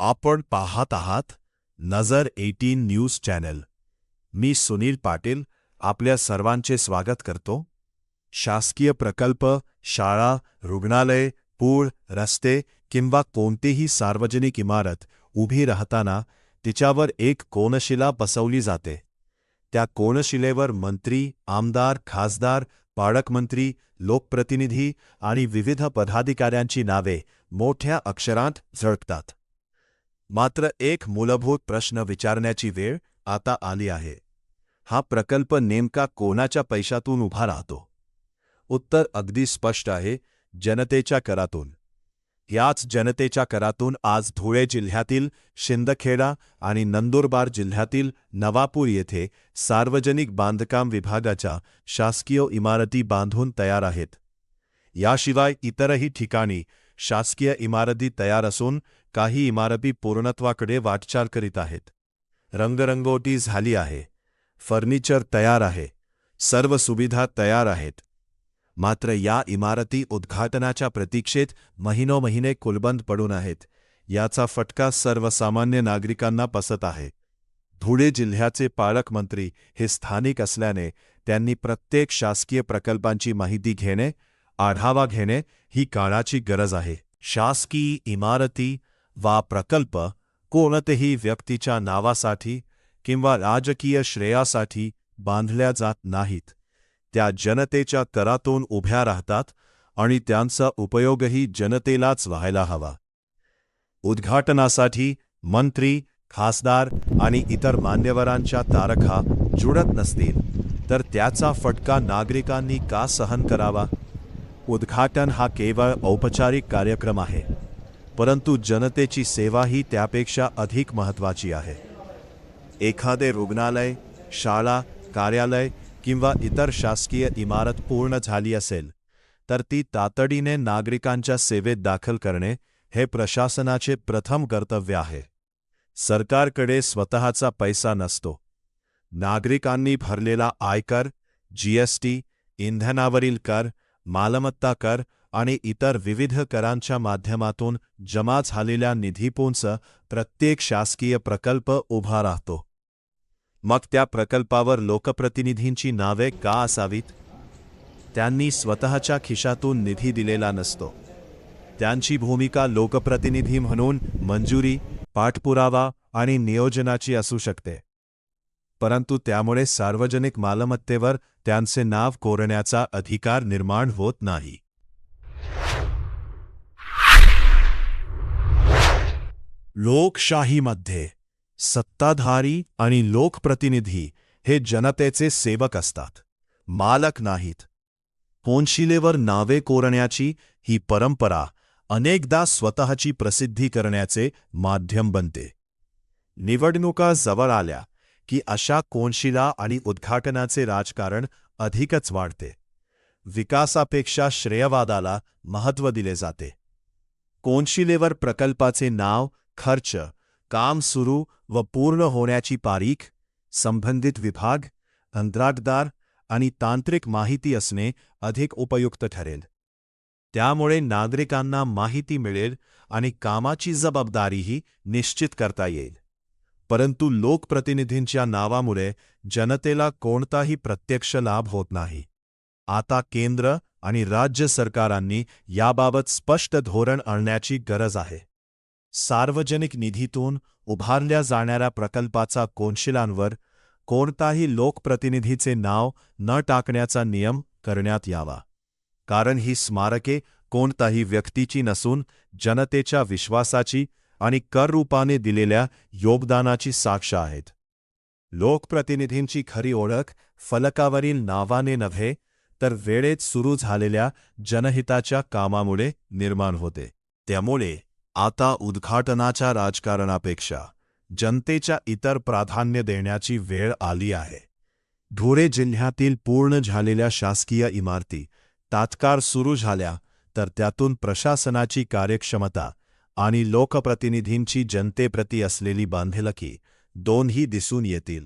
आपण पाहत आहात नजर 18 न्यूज चॅनल. मी सुनील पाटील आपल्या सर्वांचे स्वागत करतो. शासकीय प्रकल्प, शाळा, रुग्णालय, पूल, रस्ते किंवा कोणतीही सार्वजनिक इमारत उभी राहताना तिच्यावर एक कोनशिला बसवली जाते. त्या कोनशिलेवर मंत्री, आमदार, खासदार, पालकमंत्री, लोकप्रतिनिधी आणि विविध पदाधिकाऱ्यांची नावे मोठ्या अक्षरांत झळकतात. मात्र एक मूलभूत प्रश्न विचारण्याची वेळ आता आली आहे. हा प्रकल्प नेमका कोणाच्या पैशातून उभा राहतो? उत्तर अगदी स्पष्ट आहे, जनतेच्या करातून. याच जनतेच्या करातून आज धुळे जिल्ह्यातील शिंदखेडा आणि नंदुरबार जिल्ह्यातील नवापूर येथे सार्वजनिक बांधकाम विभागाच्या शासकीय इमारती बांधून तयार आहेत. याशिवाय इतरही ठिकाणी शासकीय इमारती तयार असून काही इमारती पूर्णत्वाकडे वाटचाल करीत आहेत. रंगरंगोटी झाली आहे, फर्निचर तयार आहे, सर्व सुविधा तयार आहेत. मात्र या इमारती उद्घाटनाच्या प्रतीक्षेत महिनोमहिने कुलबंद पडून आहेत. याचा फटका सर्वसामान्य नागरिकांना बसत आहे. धुळे जिल्ह्याचे पालकमंत्री हे स्थानिक असल्याने त्यांनी प्रत्येक शासकीय प्रकल्पांची माहिती घेणे, आढावा घेणे ही काळाची गरज आहे. शासकीय इमारती वा प्रकल्प कोणत्याही व्यक्तीच्या नावासाठी किंवा राजकीय श्रेयासाठी बांधल्या जात नाहीत. त्या जनतेच्या करातून उभ्या राहतात आणि त्यांचा उपयोगही जनतेलाच व्हायला हवा. उद्घाटनासाठी मंत्री, खासदार आणि इतर मान्यवरांच्या तारखा जुळत नसतील तर त्याचा फटका नागरिकांनी का सहन करावा? उद्घाटन हा केवळ औपचारिक कार्यक्रम आहे, परंतु जनतेची सेवा ही त्यापेक्षा अधिक महत्त्वाची आहे. एखादे रुग्णालय, शाळा, कार्यालय किंवा इतर शासकीय इमारत पूर्ण झाली असेल तर ती तातडीने नागरिकांच्या सेवेत दाखल करणे हे प्रशासनाचे प्रथम कर्तव्य आहे. सरकारकडे स्वतःचा पैसा नसतो. नागरिकांनी भरलेला आयकर, जीएसटी, इंधनावरील कर, मालमत्ता कर आणि इतर विविध करांच्या माध्यमातून जमा झालेल्या निधीतूनच प्रत्येक शासकीय प्रकल्प उभा राहतो. मग त्या प्रकल्पावर लोकप्रतिनिधींची नावे का असावीत? त्यांनी स्वतःच्या खिशातून निधी दिलेला नसतो. त्यांची भूमिका लोकप्रतिनिधी म्हणून मंजुरी, पाठपुरावा आणि नियोजनाची असू शकते, परंतु त्यामुळे सार्वजनिक मालमत्तेवर त्यांचे नाव कोरण्याचा अधिकार निर्माण होत नाही. लोकशाहीमध्ये सत्ताधारी आणि लोकप्रतिनिधी हे जनतेचे सेवक असतात, मालक नाहीत. कोनशिलेवर नावे कोरण्याची ही परंपरा अनेकदा स्वतःची प्रसिद्धी करण्याचे माध्यम बनते. निवडणुका जवळ आल्या की अशा कोनशिला आणि उद्घाटनाचे राजकारण अधिकच वाढते. विकासापेक्षा श्रेयवादाला महत्त्व दिले जाते. कोनशिलेवर प्रकल्पाचे नाव, खर्च, काम सुरू व पूर्ण होण्याची तारीख, संबंधित विभाग, कंत्राटदार आणि तांत्रिक माहिती असणे अधिक उपयुक्त ठरेल. त्यामुळे नागरिकांना माहिती मिळेल आणि कामाची जबाबदारीही निश्चित करता येईल. परंतु लोकप्रतिनिधींच्या नावामुळे जनतेला कोणताही प्रत्यक्ष लाभ होत नाही. आता केंद्र आणि राज्य सरकारांनी याबाबत स्पष्ट धोरण आणण्याची गरज आहे. सार्वजनिक निधीतून उभारल्या जाणाऱ्या प्रकल्पाचा कोनशिलांवर कोणताही लोकप्रतिनिधीचे नाव न टाकण्याचा नियम करण्यात यावा. कारण ही स्मारके कोणताही व्यक्तीची नसून जनतेच्या विश्वासाची आणि कर रूपाने दिलेल्या योगदानाची साक्ष आहेत. लोकप्रतिनिधींची खरी ओळख फलकावरील नावाने नव्हे तर वेळेत सुरू झालेल्या जनहिताच्या कामामुळे निर्माण होते. त्यामुळे आता उद्घाटनाच्या राजकारणापेक्षा जनतेच्या इतर प्राधान्य देण्याची वेळ आली आहे. धुळे जिल्ह्यातील पूर्ण झालेल्या शासकीय इमारती तात्काळ सुरू झाल्या तर त्यातून प्रशासनाची कार्यक्षमता आणि लोकप्रतिनिधींची जनतेप्रती असलेली बांधिलकी दोन्ही दिसून येतील.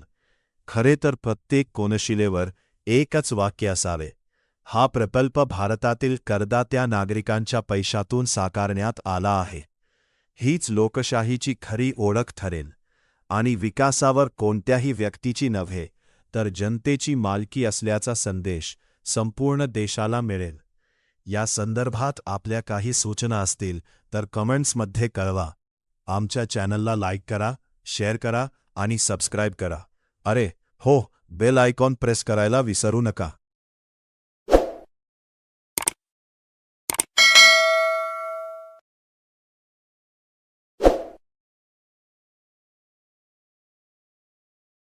खरे तर प्रत्येक कोनशिलेवर एकच वाक्य असावे, हा प्रकल्प भारतातील करदात्या नागरिकांच्या पैशातून साकारण्यात आला आहे. हीच लोकशाहीची खरी ओळख ठरेल आणि विकासावर कोणत्याही व्यक्तीची नव्हे तर जनतेची मालकी असल्याचा संदेश संपूर्ण देशाला मिळेल. या संदर्भात आपल्या काही सूचना असतील तर कमेंट्समध्ये कळवा. आमच्या चॅनलला लाईक करा, शेअर करा आणि सबस्क्राईब करा. अरे हो, बेल आयकॉन प्रेस करायला विसरू नका.